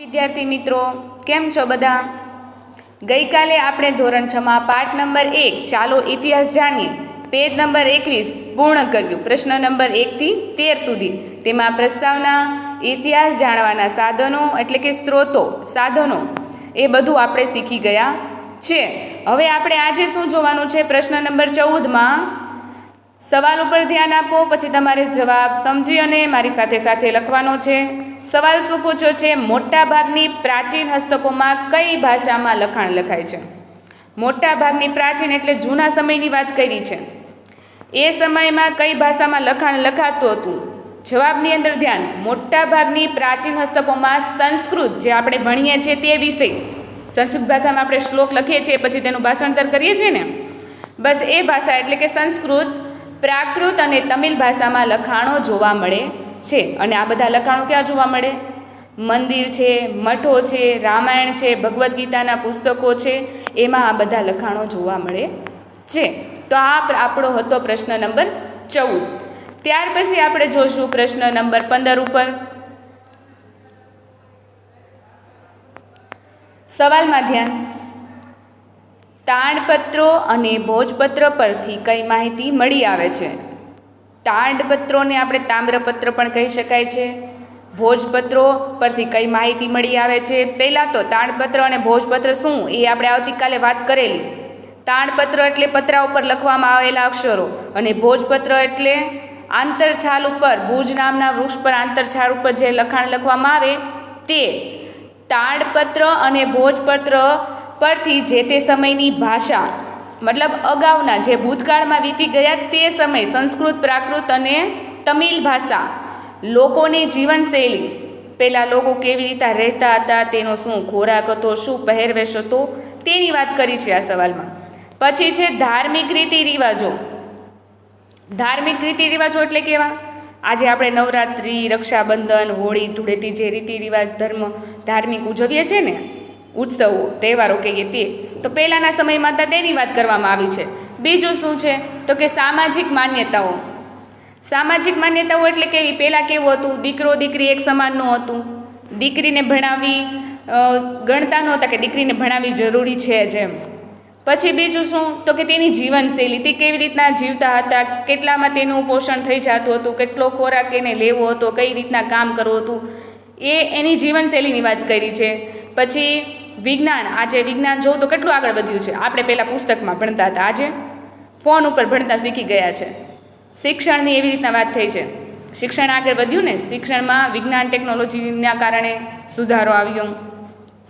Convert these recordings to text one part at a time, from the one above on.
વિદ્યાર્થી મિત્રો, કેમ છો બધા? ગઈકાલે આપણે ધોરણ 6માં પાઠ નંબર 1 ચાલો ઇતિહાસ જાણીએ પેજ નંબર 21 પૂર્ણ કર્યું. પ્રશ્ન નંબર 1 થી 13 સુધી. તેમાં પ્રસ્તાવના, ઇતિહાસ જાણવાના સાધનો એટલે કે સ્ત્રોતો, સાધનો એ બધું આપણે શીખી ગયા છે. હવે આપણે આજે શું જોવાનું છે? પ્રશ્ન નંબર 14માં સવાલ ઉપર ધ્યાન આપો, પછી તમારે જવાબ સમજી અને મારી સાથે સાથે લખવાનો છે. સવાલ શું પૂછ્યો છે? મોટા ભાગની પ્રાચીન હસ્તકોમાં કઈ ભાષામાં લખાણ લખાય છે? મોટા ભાગની પ્રાચીન એટલે જૂના સમયની વાત કરી છે. એ સમયમાં કઈ ભાષામાં લખાણ લખાતું હતું? જવાબની અંદર ધ્યાન. મોટા ભાગની પ્રાચીન હસ્તકોમાં સંસ્કૃત, જે આપણે ભણીએ છીએ તે વિષય, સંસ્કૃત ભાષામાં આપણે શ્લોક લખીએ છીએ પછી તેનું ભાષાંતર કરીએ છીએ ને, બસ એ ભાષા એટલે કે સંસ્કૃત, પ્રાકૃત અને તમિલ ભાષામાં લખાણો જોવા મળે છે. અને આ બધા લખાણો ક્યાં જોવા મળે? મંદિર છે, મઠો છે, રામાયણ છે, ભગવદ્ ગીતાના પુસ્તકો છે, એમાં આ બધા લખાણો જોવા મળે છે. તો આ આપણો હતો પ્રશ્ન નંબર 14. ત્યાર પછી આપણે જોશું પ્રશ્ન નંબર 15 ઉપર. સવાલમાં ધ્યાન. તાડપત્રો અને ભોજપત્ર પરથી કઈ માહિતી મળી આવે છે? તાડપત્રોને આપણે તામ્રપત્ર પણ કહી શકાય છે. ભોજપત્રો પરથી કઈ માહિતી મળી આવે છે? પહેલાં તો તાડપત્ર અને ભોજપત્ર શું એ આપણે આવતીકાલે વાત કરેલી. તાડપત્ર એટલે પતરા ઉપર લખવામાં આવેલા અક્ષરો, અને ભોજપત્ર એટલે આંતરછાલ ઉપર, ભુજ નામના વૃક્ષ પર આંતરછાલ ઉપર જે લખાણ લખવામાં આવે તે. તાડપત્ર અને ભોજપત્ર પરથી જે તે સમયની ભાષા, મતલબ અગાઉના જે ભૂતકાળમાં વીતી ગયા તે સમય, સંસ્કૃત, પ્રાકૃત અને તમિલ ભાષા, લોકોની જીવનશૈલી, પહેલાં લોકો કેવી રીતે રહેતા હતા, તેનો શું ખોરાક હતો, શું પહેરવેશ હતો, તેની વાત કરી છે આ સવાલમાં. પછી છે ધાર્મિક રીતિ રિવાજો. ધાર્મિક રીતિ રિવાજો એટલે કેવા? આજે આપણે નવરાત્રિ, રક્ષાબંધન, હોળી, ધૂળેટી જે રીતિ રિવાજ ધાર્મિક ઉજવીએ છીએ ને, ઉત્સવો, તહેવારો કહીએ તે, તો પહેલાંના સમયમાં તો તેની વાત કરવામાં આવી છે. બીજું શું છે? તો કે સામાજિક માન્યતાઓ. સામાજિક માન્યતાઓ એટલે કેવી? પહેલાં કેવું હતું? દીકરો દીકરી એક સમાનનું હતું. દીકરીને ભણાવવી ગણતા નહોતા કે દીકરીને ભણાવવી જરૂરી છે જેમ. પછી બીજું શું? તો કે તેની જીવનશૈલી, તે કેવી રીતના જીવતા હતા, કેટલામાં તેનું પોષણ થઈ જતું હતું, કેટલો ખોરાક એને લેવો હતો, કઈ રીતના કામ કરવું હતું, એ એની જીવનશૈલીની વાત કરી છે. પછી વિજ્ઞાન. આજે વિજ્ઞાન જોવું તો કેટલું આગળ વધ્યું છે. આપણે પહેલાં પુસ્તકમાં ભણતા હતા, આજે ફોન ઉપર ભણતા શીખી ગયા છે. શિક્ષણની એવી રીતના વાત થઈ છે. શિક્ષણ આગળ વધ્યું ને, શિક્ષણમાં વિજ્ઞાન ટેકનોલોજીના કારણે સુધારો આવ્યો.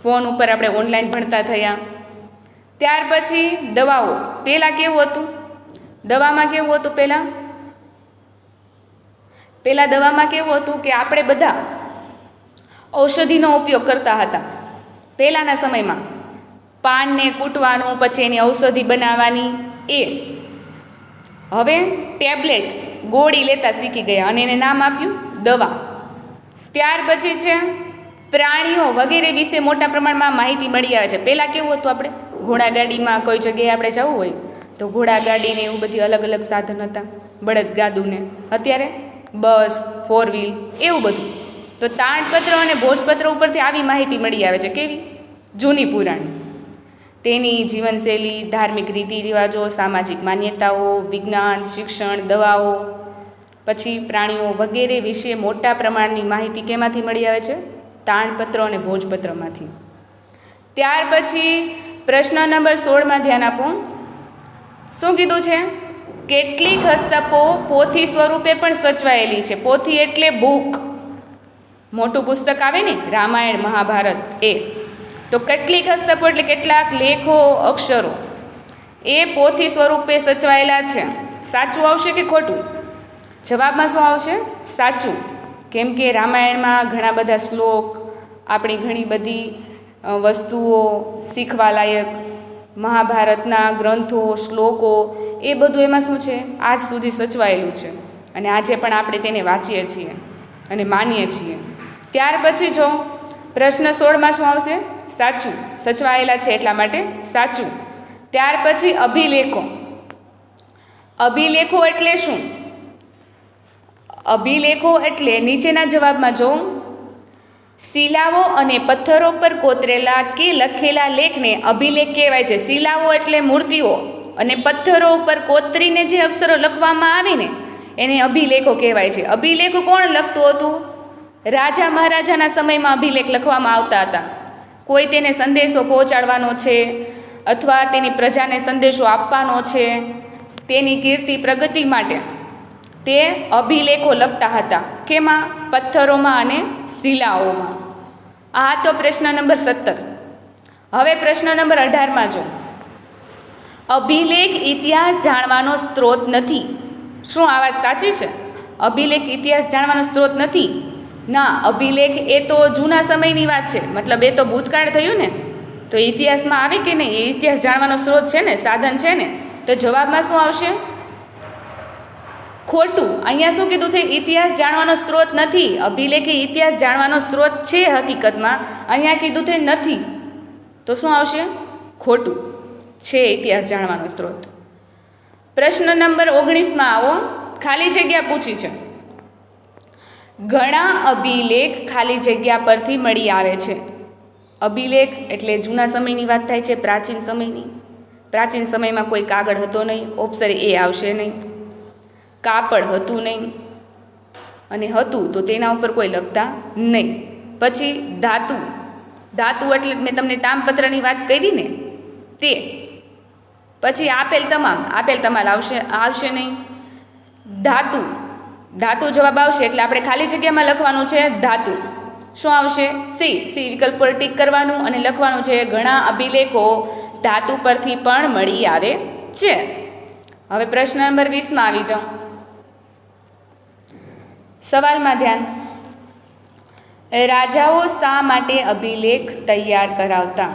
ફોન ઉપર આપણે ઓનલાઈન ભણતા થયા. ત્યાર પછી દવાઓ. પહેલાં કેવું હતું? દવામાં કેવું હતું? પહેલાં દવામાં કેવું હતું કે આપણે બધા ઔષધિનો ઉપયોગ કરતા હતા. પહેલાંના સમયમાં પાનને કૂટવાનું, પછી એની ઔષધિ બનાવવાની એ. હવે ટેબ્લેટ, ગોળી લેતા શીખી ગયા અને એને નામ આપ્યું દવા. ત્યાર પછી છે પ્રાણીઓ વગેરે વિશે મોટા પ્રમાણમાં માહિતી મળી આવે છે. પહેલાં કેવું હતું? આપણે ઘોડાગાડીમાં કોઈ જગ્યાએ આપણે જવું હોય તો ઘોડાગાડીને એવું બધી અલગ અલગ સાધન હતા, બળદગાડુને. અત્યારે બસ, 4 વ્હીલ એવું બધું. તો તાડપત્ર અને ભોજપત્ર ઉપરથી આવી માહિતી મળી આવે છે. કેવી? જૂની પુરાણી. તેની જીવનશૈલી, ધાર્મિક રીતિ રિવાજો, સામાજિક માન્યતાઓ, વિજ્ઞાન, શિક્ષણ, દવાઓ, પછી પ્રાણીઓ વગેરે વિશે મોટા પ્રમાણની માહિતી કેમાંથી મળી આવે છે? તાડપત્ર અને ભોજપત્રમાંથી. ત્યાર પછી પ્રશ્ન નંબર 16માં ધ્યાન આપો. શું કીધું છે? કેટલીક હસ્તકો પોથી સ્વરૂપે પણ સચવાયેલી છે. પોથી એટલે બુક, મોટું પુસ્તક આવે ને, રામાયણ, મહાભારત એ. તો કેટલીક હસ્તકો એટલે કેટલાક લેખો, અક્ષરો એ પોથી સ્વરૂપે સચવાયેલા છે. સાચું આવશે કે ખોટું? જવાબમાં શું આવશે? સાચું. કેમ કે રામાયણમાં ઘણા બધા શ્લોક, આપણી ઘણી બધી વસ્તુઓ શીખવાલાયક, મહાભારતના ગ્રંથો, શ્લોકો, એ બધું એમાં શું છે? આજ સુધી સચવાયેલું છે અને આજે પણ આપણે તેને વાંચીએ છીએ અને માનીએ છીએ. ત્યાર પછી જો પ્રશ્ન 16માં શું આવશે? સાચું. સચવાયેલા છે એટલા માટે સાચું. ત્યાર પછી અભિલેખો. અભિલેખો એટલે શું? અભિલેખો એટલે નીચેના જવાબમાં જો શિલાઓ અને પથ્થરો પર કોતરેલા કે લખેલા લેખને અભિલેખ કહેવાય છે. શિલાઓ એટલે મૂર્તિઓ અને પથ્થરો ઉપર કોતરીને જે અક્ષરો લખવામાં આવે ને એને અભિલેખો કહેવાય છે. અભિલેખો કોણ લખતું હતું? રાજા મહારાજાના સમયમાં અભિલેખ લખવામાં આવતા હતા. કોઈ તેને સંદેશો પહોંચાડવાનો છે અથવા તેની પ્રજાને સંદેશો આપવાનો છે, તેની કીર્તિ પ્રગતિ માટે તે અભિલેખો લખતા હતા. કેમાં? પથ્થરોમાં અને શિલાઓમાં. આ તો પ્રશ્ન નંબર 17. હવે પ્રશ્ન નંબર 18માં જો, અભિલેખ ઇતિહાસ જાણવાનો સ્ત્રોત નથી. શું આ વાત સાચી છે? અભિલેખ ઇતિહાસ જાણવાનો સ્ત્રોત નથી? ના, અભિલેખ એ તો જૂના સમયની વાત છે, મતલબ એ તો ભૂતકાળ થયું ને, તો ઇતિહાસમાં આવે કે નહીં? એ ઇતિહાસ જાણવાનો સ્ત્રોત છે ને, સાધન છે ને. તો જવાબમાં શું આવશે? ખોટું. અહીંયા શું કીધું છે? ઇતિહાસ જાણવાનો સ્ત્રોત નથી. અભિલેખ એ ઇતિહાસ જાણવાનો સ્ત્રોત છે હકીકતમાં, અહીંયા કીધું છે નથી. તો શું આવશે? ખોટું. છે ઇતિહાસ જાણવાનો સ્ત્રોત. પ્રશ્ન નંબર 19માં આવો. ખાલી જગ્યા પૂછી છે. ઘણા અભિલેખ ખાલી જગ્યા પરથી મળી આવે છે. અભિલેખ એટલે જૂના સમયની વાત થાય છે, પ્રાચીન સમયની. પ્રાચીન સમયમાં કોઈ કાગળ હતો નહીં, ઓપ્શન એ આવશે નહીં. કાપડ હતું નહીં, અને હતું તો તેના ઉપર કોઈ લખતા નહીં. પછી ધાતુ. ધાતુ એટલે મેં તમને તામપત્રની વાત કરી ને તે. પછી આપેલ તમામ આવશે નહીં. ધાતુ. ધાતુ જવાબ આવશે એટલે આપણે ખાલી જગ્યામાં લખવાનું છે ધાતુ. શું આવશે? સી વિકલ્પ પર ટીક કરવાનું અને લખવાનું છે ઘણા અભિલેખો ધાતુ પરથી પણ મળી આવે છે. હવે પ્રશ્ન નંબર 20માં આવી જાઓ. સવાલમાં ધ્યાન. રાજાઓ શા માટે અભિલેખ તૈયાર કરાવતા?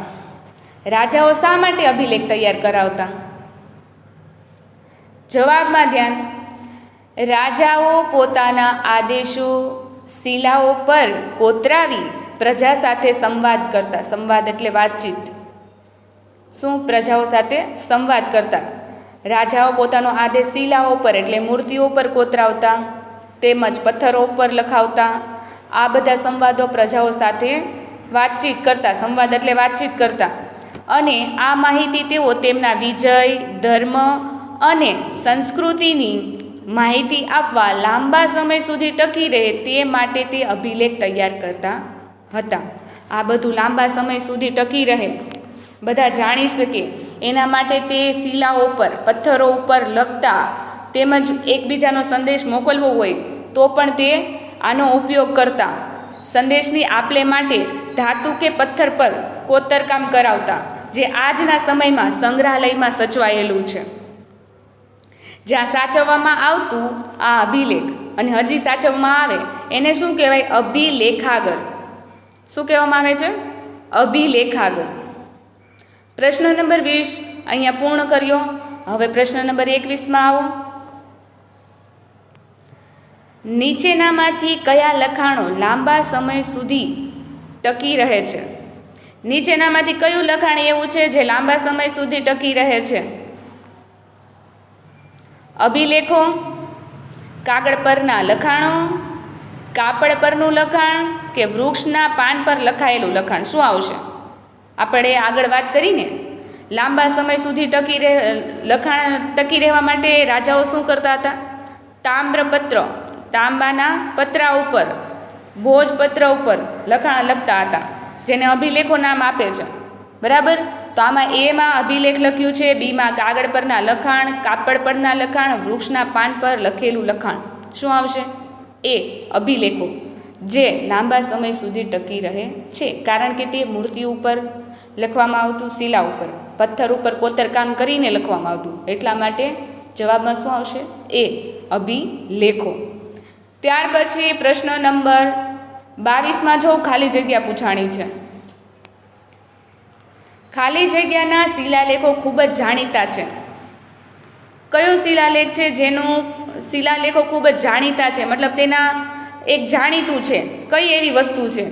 રાજાઓ શા માટે અભિલેખ તૈયાર કરાવતા? જવાબમાં ધ્યાન. રાજાઓ પોતાના આદેશો શિલાઓ પર કોતરાવી પ્રજા સાથે સંવાદ કરતા. સંવાદ એટલે વાતચીત. શું? પ્રજાઓ સાથે સંવાદ કરતા. રાજાઓ પોતાનો આદેશ શિલાઓ પર એટલે મૂર્તિઓ પર કોતરાવતા, તેમજ પથ્થરો ઉપર લખાવતા. આ બધા સંવાદો પ્રજાઓ સાથે વાતચીત કરતા. સંવાદ એટલે વાતચીત કરતા. અને આ માહિતી તેઓ તેમના વિજય, ધર્મ અને સંસ્કૃતિની માહિતી આપવા લાંબા સમય સુધી ટકી રહે તે માટે તે અભિલેખ તૈયાર કરતા હતા. આ બધું લાંબા સમય સુધી ટકી રહે, બધા જાણી શકે એના માટે તે શિલાઓ ઉપર, પથ્થરો ઉપર લખતા. તેમજ એકબીજાનો સંદેશ મોકલવો હોય તો પણ તે આનો ઉપયોગ કરતા. સંદેશની આપલે માટે ધાતુ કે પથ્થર પર કોતરકામ કરાવતા, જે આજના સમયમાં સંગ્રહાલયમાં સચવાયેલું છે, જ્યાં સાચવવામાં આવતું આ અભિલેખ અને હજી સાચવવામાં આવે એને શું કહેવાય? અભિલેખાગર. શું કહેવામાં આવે છે? અભિલેખાગર. પ્રશ્ન નંબર 20 અહીંયા પૂર્ણ કર્યો. હવે પ્રશ્ન નંબર 21માં આવો. નીચેનામાંથી કયા લખાણો લાંબા સમય સુધી ટકી રહે છે? નીચેનામાંથી કયું લખાણ એવું છે જે લાંબા સમય સુધી ટકી રહે છે? અભિલેખો, કાગળ પરના લખાણો, કાપડ પરનું લખાણ કે વૃક્ષના પાન પર લખાયેલું લખાણ? શું આવશે? આપણે આગળ વાત કરીને લાંબા સમય સુધી લખાણ ટકી રહેવા માટે રાજાઓ શું કરતા હતા? તામ્રપત્ર, તાંબાના પતરા ઉપર, ભોજપત્ર ઉપર લખાણ લખતા હતા, જેને અભિલેખો નામ આપે છે. બરાબર? તો આમાં એમાં અભિલેખ લખ્યું છે, બીમાં કાગળ પરના લખાણ, કાપડ પરના લખાણ, વૃક્ષના પાન પર લખેલું લખાણ. શું આવશે? એ અભિલેખો, જે લાંબા સમય સુધી ટકી રહે છે, કારણ કે તે મૂર્તિ ઉપર લખવામાં આવતું, શિલા ઉપર, પથ્થર ઉપર કોતરકામ કરીને લખવામાં આવતું. એટલા માટે જવાબમાં શું આવશે? એ અભિલેખો. ત્યાર પછી પ્રશ્ન નંબર 22માં જો ખાલી જગ્યા પૂછાણી છે. ખાલી જગ્યાના શિલાલેખો ખૂબ જ જાણીતા છે. કયો શિલાલેખ છે જેનું શિલાલેખો ખૂબ જ જાણીતા છે, મતલબ તેના એક જાણીતું છે? કઈ એવી વસ્તુ છે?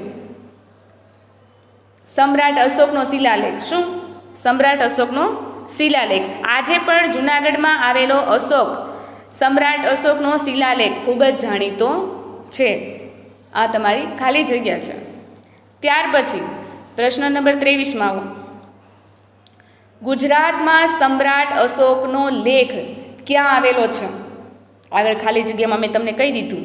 સમ્રાટ અશોકનો શિલાલેખ. શું? સમ્રાટ અશોકનો શિલાલેખ. આજે પણ જૂનાગઢમાં આવેલો સમ્રાટ અશોકનો શિલાલેખ ખૂબ જ જાણીતો છે. આ તમારી ખાલી જગ્યા છે. ત્યાર પછી પ્રશ્ન નંબર 23માં આવો. ગુજરાતમાં સમ્રાટ અશોકનો લેખ ક્યાં આવેલો છે? આગળ ખાલી જગ્યામાં મેં તમને કહી દીધું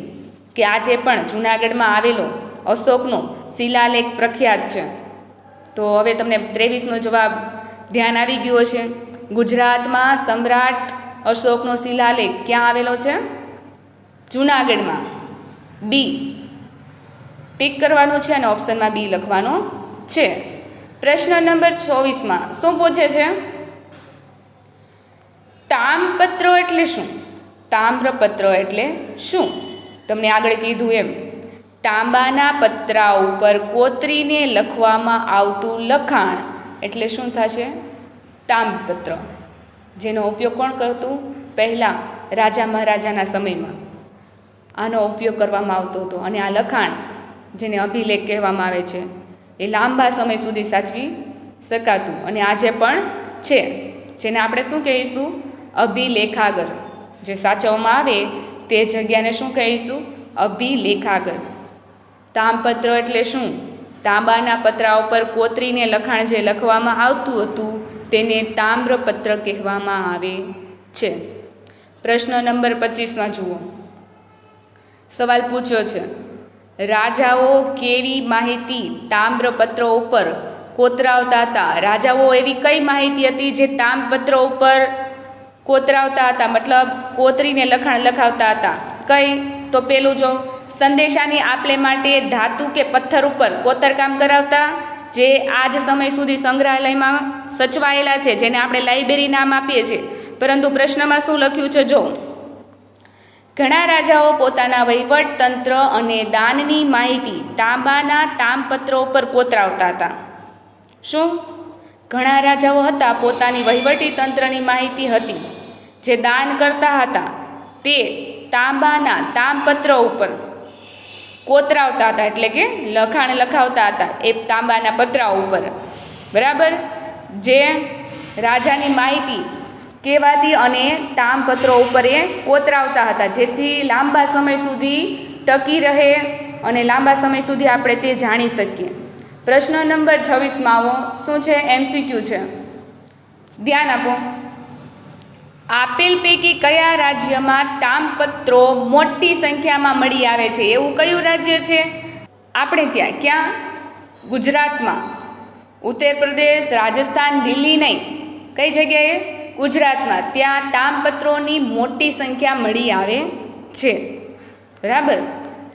કે આજે પણ જૂનાગઢમાં આવેલો અશોકનો શિલાલેખ પ્રખ્યાત છે. તો હવે તમને 23નો જવાબ ધ્યાન આવી ગયો હશે. ગુજરાતમાં સમ્રાટ અશોકનો શિલાલેખ ક્યાં આવેલો છે? જૂનાગઢમાં. બી ટીક કરવાનું છે અને ઓપ્શનમાં બી લખવાનો છે. પ્રશ્ન નંબર 24માં શું પૂછે છે? તામ્રપત્ર એટલે શું? તામ્રપત્ર એટલે શું? તમને આગળ કીધું એમ તાંબાના પતરા ઉપર કોતરીને લખવામાં આવતું લખાણ એટલે શું થશે? તામ્રપત્ર. જેનો ઉપયોગ કોણ કરતું? પહેલાં રાજા મહારાજાના સમયમાં આનો ઉપયોગ કરવામાં આવતો હતો. અને આ લખાણ જેને અભિલેખ કહેવામાં આવે છે એ લાંબા સમય સુધી સાચવી શકાતું અને આજે પણ છે. જેને આપણે શું કહીશું? અભિલેખાગર. જે સાચવવામાં આવે તે જગ્યાને શું કહીશું? અભિલેખાગર. તામ્રપત્ર એટલે શું? તાંબાના પતરા ઉપર કોતરીને લખાણ જે લખવામાં આવતું હતું તેને તામ્રપત્ર કહેવામાં આવે છે. પ્રશ્ન નંબર 25માં જુઓ. સવાલ પૂછ્યો છે રાજાઓ કેવી માહિતી તામ્રપત્રો ઉપર કોતરાવતા હતા? રાજાઓ એવી કઈ માહિતી હતી જે તામ્રપત્રો ઉપર કોતરાવતા હતા, મતલબ કોતરીને લખાણ લખાવતા હતા? કઈ? તો પેલું જો સંદેશાની આપલે માટે ધાતુ કે પથ્થર ઉપર કોતરકામ કરાવતા, જે આજ સમય સુધી સંગ્રહાલયમાં સચવાયેલા છે, જેને આપણે લાઇબ્રેરી નામ આપીએ છીએ. પરંતુ પ્રશ્નમાં શું લખ્યું છે જો ઘણા રાજાઓ પોતાના વહીવટ તંત્ર અને દાનની માહિતી તાંબાના તામ્રપત્રો ઉપર કોતરાવતા હતા. શું? ઘણા રાજાઓ હતા પોતાની વહીવટી તંત્રની માહિતી હતી જે દાન કરતા હતા તે તાંબાના તામ્રપત્રો ઉપર કોતરાવતા હતા, એટલે કે લખાણ લખાવતા હતા એ તાંબાના પતરા ઉપર. બરાબર? જે રાજાની માહિતી કહેવાતી અને તામ્રપત્રો ઉપર એ કોતરાવતા હતા, જેથી લાંબા સમય સુધી ટકી રહે અને લાંબા સમય સુધી આપણે તે જાણી શકીએ. પ્રશ્ન નંબર 26માં આવો. શું છે? MCQ છે. ધ્યાન આપો. આપેલ પૈકી કયા રાજ્યમાં તામ્રપત્રો મોટી સંખ્યામાં મળી આવે છે? એવું કયું રાજ્ય છે? આપણે ત્યાં. ક્યાં? ગુજરાતમાં. ઉત્તર પ્રદેશ, રાજસ્થાન, દિલ્હી નહીં. કઈ જગ્યાએ? ગુજરાતમાં. ત્યાં તામ્રપત્રોની મોટી સંખ્યા મળી આવે છે. બરાબર?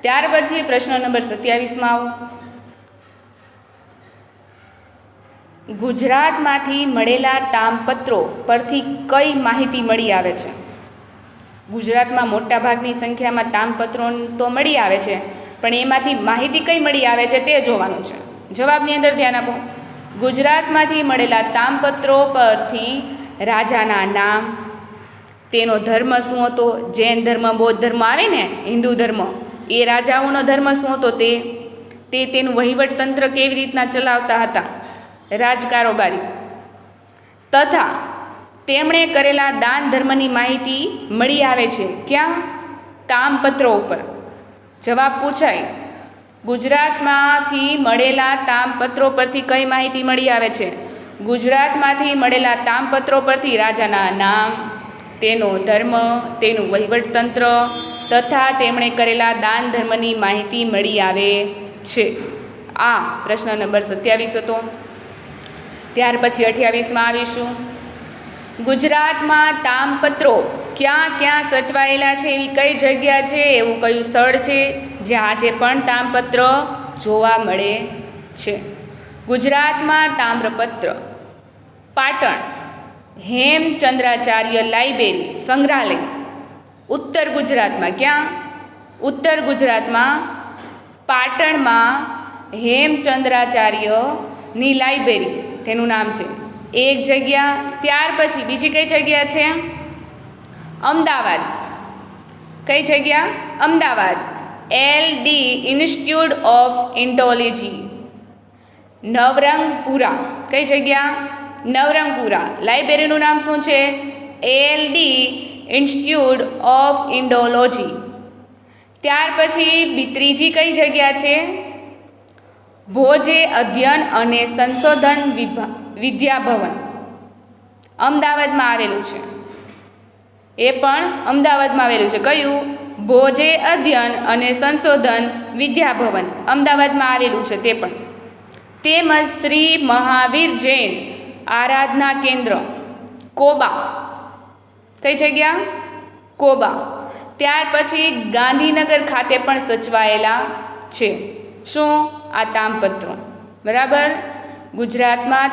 ત્યાર પછી પ્રશ્ન નંબર 27માં આવો. ગુજરાતમાંથી મળેલા તામ્રપત્રો પરથી કઈ માહિતી મળી આવે છે? ગુજરાતમાં મોટાભાગની સંખ્યામાં તામ્રપત્રો તો મળી આવે છે, પણ એમાંથી માહિતી કઈ મળી આવે છે તે જોવાનું છે. જવાબની અંદર ધ્યાન આપો. ગુજરાતમાંથી મળેલા તામ્રપત્રો પરથી રાજાના નામ, તેનો ધર્મ શું હતો, જૈન ધર્મ, બૌદ્ધ ધર્મ આવે ને, હિન્દુ ધર્મ, એ રાજાઓનો ધર્મ શું હતો તે તેનું વહીવટતંત્ર કેવી રીતના ચલાવતા હતા, રાજકારોબારી, તથા તેમણે કરેલા દાન ધર્મની માહિતી મળી આવે છે. ક્યાં? તામ્રપત્રો ઉપર. જવાબ પૂછાય. ગુજરાતમાંથી મળેલા તામ્રપત્રો પરથી કઈ માહિતી મળી આવે છે? ગુજરાતમાંથી મળેલા તામ્રપત્રો પરથી રાજાના નામ, તેનો ધર્મ, તેનું વહીવટતંત્ર તથા તેમણે કરેલા દાન ધર્મની માહિતી મળી આવે છે. આ પ્રશ્ન નંબર 27 હતો. ત્યાર પછી 28માં આવીશું. ગુજરાતમાં તામ્રપત્રો ક્યાં ક્યાં સચવાયેલા છે? એવી કઈ જગ્યા છે? એવું કયું સ્થળ છે જ્યાં આજે પણ તામ્રપત્ર જોવા મળે છે? ગુજરાતમાં તામ્રપત્ર પાટણ હેમચંદ્રાચાર્ય લાઇબ્રેરી સંગ્રહાલય. ઉત્તર ગુજરાતમાં. ક્યાં? ઉત્તર ગુજરાતમાં પાટણમાં હેમચંદ્રાચાર્યની લાઇબ્રેરી, તેનું નામ છે. એક જગ્યા. ત્યાર પછી બીજી કઈ જગ્યા છે? અમદાવાદ. કઈ જગ્યા? Ahmedabad. LD institute of Indology. Navrangpura. કઈ જગ્યા? નવરંગપુરા. લાઇબ્રેરીનું નામ શું છે? LD institute of Indology. ત્યાર પછી ત્રીજી કઈ જગ્યા છે? ભોજે અધ્યયન અને સંશોધન વિદ્યાભવન અમદાવાદમાં આવેલું છે. એ પણ અમદાવાદમાં આવેલું છે. કયું? ભોજે અધ્યયન અને સંશોધન વિદ્યાભવન અમદાવાદમાં આવેલું છે તે પણ. તેમજ શ્રી મહાવીર જૈન આરાધના કેન્દ્ર કોબા. કઈ જગ્યા? કોબા. ત્યાર પછી ગાંધીનગર ખાતે પણ સચવાયેલા છે. શું? આ તામ્રપત્રો. બરાબર. ગુજરાતમાં